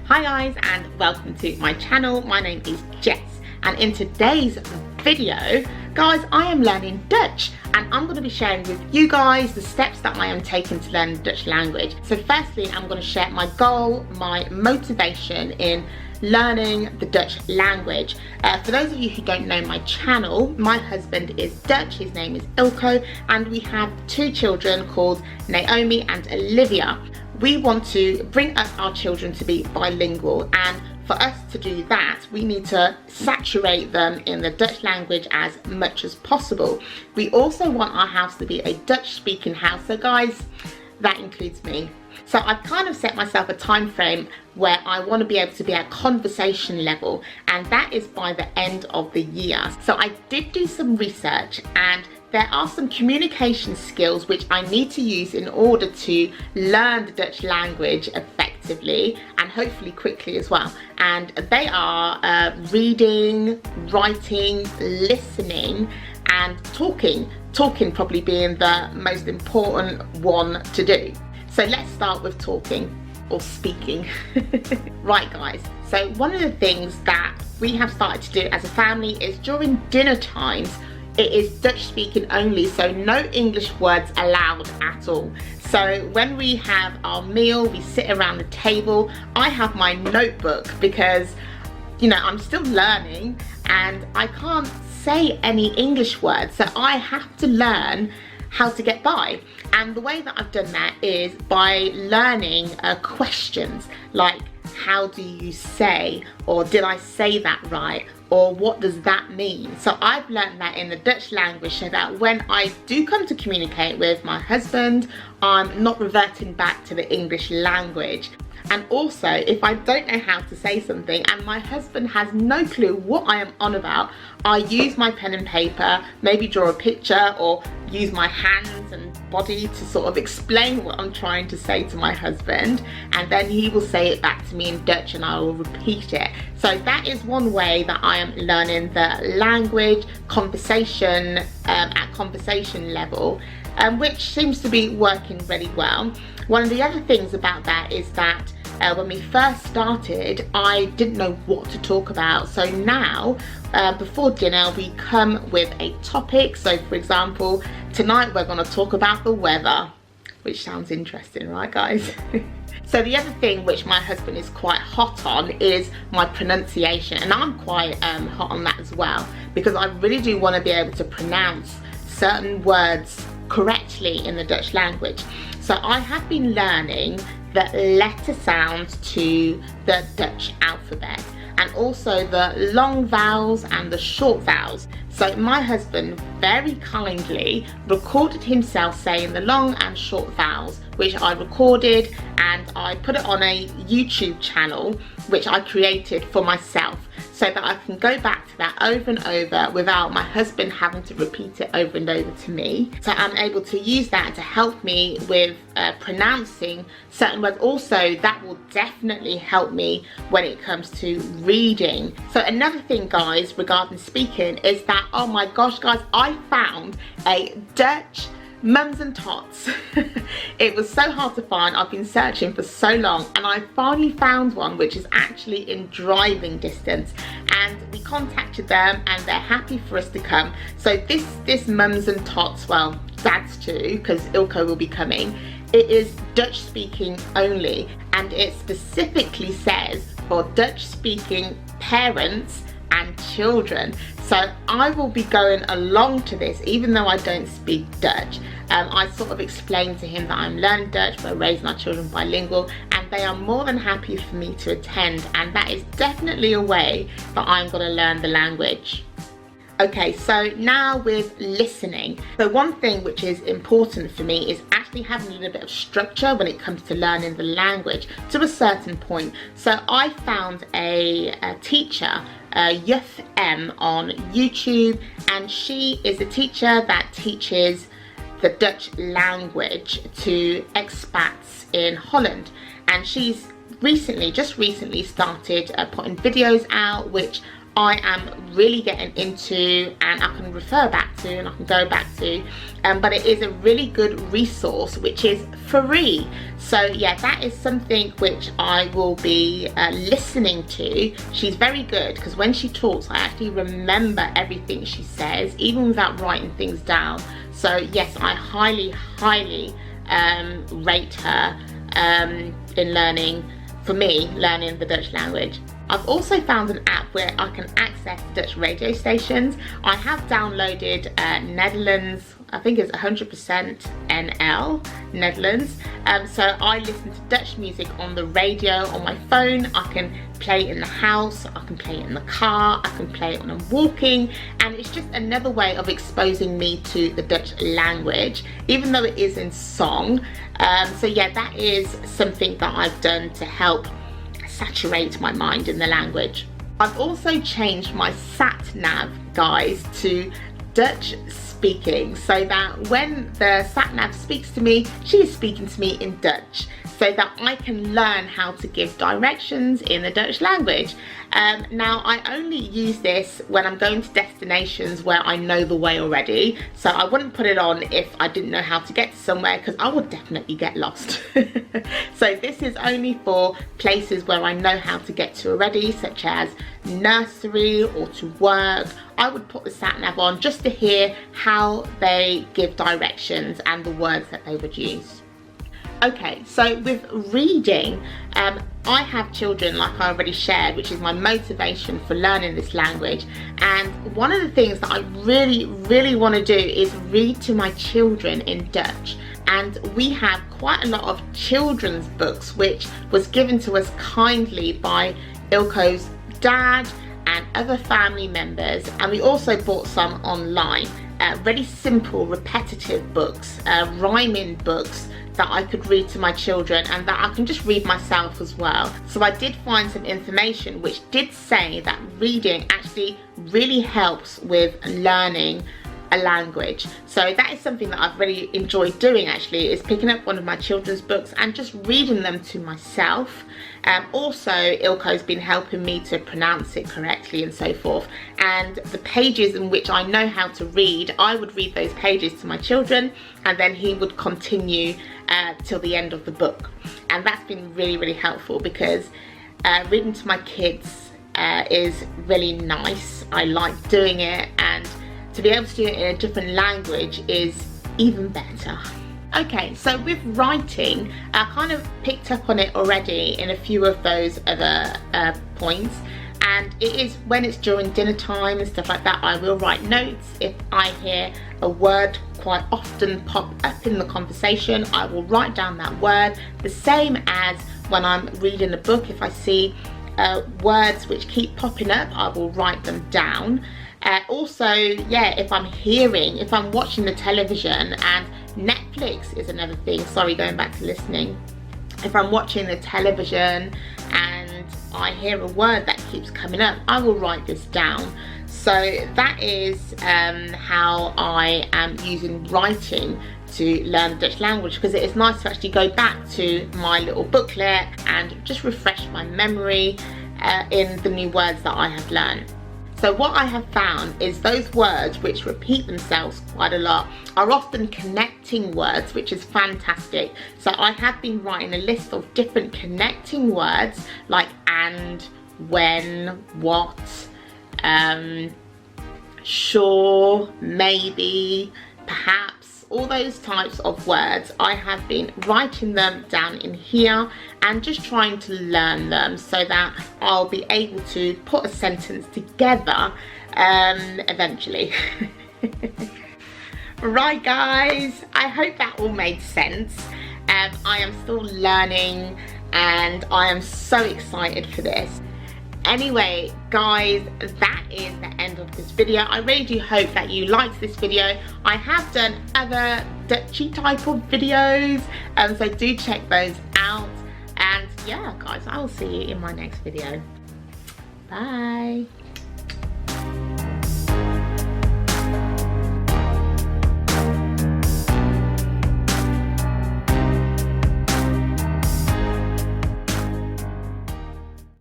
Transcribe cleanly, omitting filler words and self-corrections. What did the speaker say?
Hi guys, and welcome to my channel. My name is Jess, and in today's video, guys, I am learning Dutch, and I'm going to be sharing with you guys the steps that I am taking to learn the Dutch language. So firstly, I'm going to share my goal, my motivation in learning the Dutch language. For those of you who don't know my channel, my husband is Dutch, his name is Ilko, and we have two children called Naomi and Olivia. We want to bring up our children to be bilingual, and for us to do that, we need to saturate them in the Dutch language as much as possible. We also want our house to be a Dutch speaking house, so guys, that includes me. So I've kind of set myself a time frame where I want to be able to be at conversation level, and that is by the end of the year. So I did do some research, and there are some communication skills which I need to use in order to learn the Dutch language effectively and hopefully quickly as well. And they are reading, writing, listening and talking. Talking probably being the most important one to do. So let's start with talking or speaking. Right guys, so one of the things that we have started to do as a family is during dinner times, it is Dutch speaking only, so no English words allowed at all. So when we have our meal, we sit around the table, I have my notebook because, you know, I'm still learning and I can't say any English words, so I have to learn how to get by. And the way that I've done that is by learning questions like, how do you say, or did I say that right, or what does that mean? So I've learned that in the Dutch language so that when I do come to communicate with my husband, I'm not reverting back to the English language. And also, if I don't know how to say something and my husband has no clue what I am on about, I use my pen and paper, maybe draw a picture or use my hands and body to sort of explain what I'm trying to say to my husband, and then he will say it back to me in Dutch and I will repeat it. So that is one way that I am learning the language, conversation at conversation level, which seems to be working really well. One of the other things about that is that when we first started, I didn't know what to talk about. So now, before dinner, we come with a topic. So for example, tonight we're going to talk about the weather, which sounds interesting, right guys? So the other thing which my husband is quite hot on is my pronunciation, and I'm quite hot on that as well, because I really do want to be able to pronounce certain words correctly in the Dutch language. So I have been learning the letter sounds to the Dutch alphabet, and also the long vowels and the short vowels. So my husband very kindly recorded himself saying the long and short vowels, which I recorded and I put it on a YouTube channel which I created for myself, so that I can go back to that over and over without my husband having to repeat it over and over to me. So I'm able to use that to help me with pronouncing certain words. Also, that will definitely help me when it comes to reading. So another thing guys regarding speaking is that, oh my gosh guys, I found a Dutch mums and tots. It was so hard to find. I've been searching for so long, and I finally found one which is actually in driving distance, and we contacted them and they're happy for us to come. So this mums and tots, well, dads too, because Ilko will be coming, it is Dutch speaking only, and it specifically says for Dutch speaking parents and children. So I will be going along to this even though I don't speak Dutch. I sort of explained to him that I'm learning Dutch, we're raising our children bilingual, and they are more than happy for me to attend, and that is definitely a way that I'm going to learn the language. Okay, so now with listening. So one thing which is important for me is actually having a little bit of structure when it comes to learning the language to a certain point. So I found a teacher, Juf M, on YouTube, and she is a teacher that teaches the Dutch language to expats in Holland, and she's just recently started putting videos out which I am really getting into, and I can refer back to and I can go back to, but it is a really good resource which is free. So yeah, that is something which I will be listening to. She's very good because when she talks I actually remember everything she says, even without writing things down. So yes, I highly rate her in learning, for me, learning the Dutch language. I've also found an app where I can access Dutch radio stations. I have downloaded Nederlands, I think it's 100% NL, Netherlands. So I listen to Dutch music on the radio on my phone. I can play it in the house, I can play it in the car, I can play it when I'm walking, and it's just another way of exposing me to the Dutch language, even though it is in song. So yeah, that is something that I've done to help saturate my mind in the language. I've also changed my sat nav, guys, to Dutch speaking, so that when the sat nav speaks to me, she is speaking to me in Dutch, so that I can learn how to give directions in the Dutch language. Now I only use this when I'm going to destinations where I know the way already, so I wouldn't put it on if I didn't know how to get to somewhere, because I would definitely get lost. So this is only for places where I know how to get to already, such as nursery or to work. I would put the sat nav on just to hear how they give directions and the words that they would use. Okay, so with reading, I have children, like I already shared, which is my motivation for learning this language. And one of the things that I really want to do is read to my children in Dutch. And we have quite a lot of children's books, which was given to us kindly by Ilko's dad and other family members. And we also bought some online, really simple, repetitive books, rhyming books that I could read to my children and that I can just read myself as well. So I did find some information which did say that reading actually really helps with learning a language. So that is something that I've really enjoyed doing, actually, is picking up one of my children's books and just reading them to myself. Also, Ilko's been helping me to pronounce it correctly and so forth. And the pages in which I know how to read, I would read those pages to my children, and then he would continue till the end of the book. And that's been really helpful, because reading to my kids is really nice. I like doing it, and to be able to do it in a different language is even better. Okay, so with writing, I kind of picked up on it already in a few of those other points. And it is when it's during dinner time and stuff like that, I will write notes. If I hear a word quite often pop up in the conversation, I will write down that word. The same as when I'm reading a book, if I see words which keep popping up, I will write them down. Also, yeah, if I'm watching the television, and Netflix is another thing, sorry, going back to listening. If I'm watching the television and I hear a word that keeps coming up, I will write this down. So that is how I am using writing to learn the Dutch language, because it is nice to actually go back to my little booklet and just refresh my memory in the new words that I have learned. So what I have found is those words which repeat themselves quite a lot are often connecting words, which is fantastic. So I have been writing a list of different connecting words like and, when, what, sure, maybe, perhaps, all those types of words. I have been writing them down in here and just trying to learn them so that I'll be able to put a sentence together eventually. Right guys, I hope that all made sense. I am still learning and I am so excited for this. Anyway guys, that is the end of this video. I really do hope that you liked this video. I have done other Dutchy type of videos, so do check those out. And yeah guys, I will see you in my next video. Bye.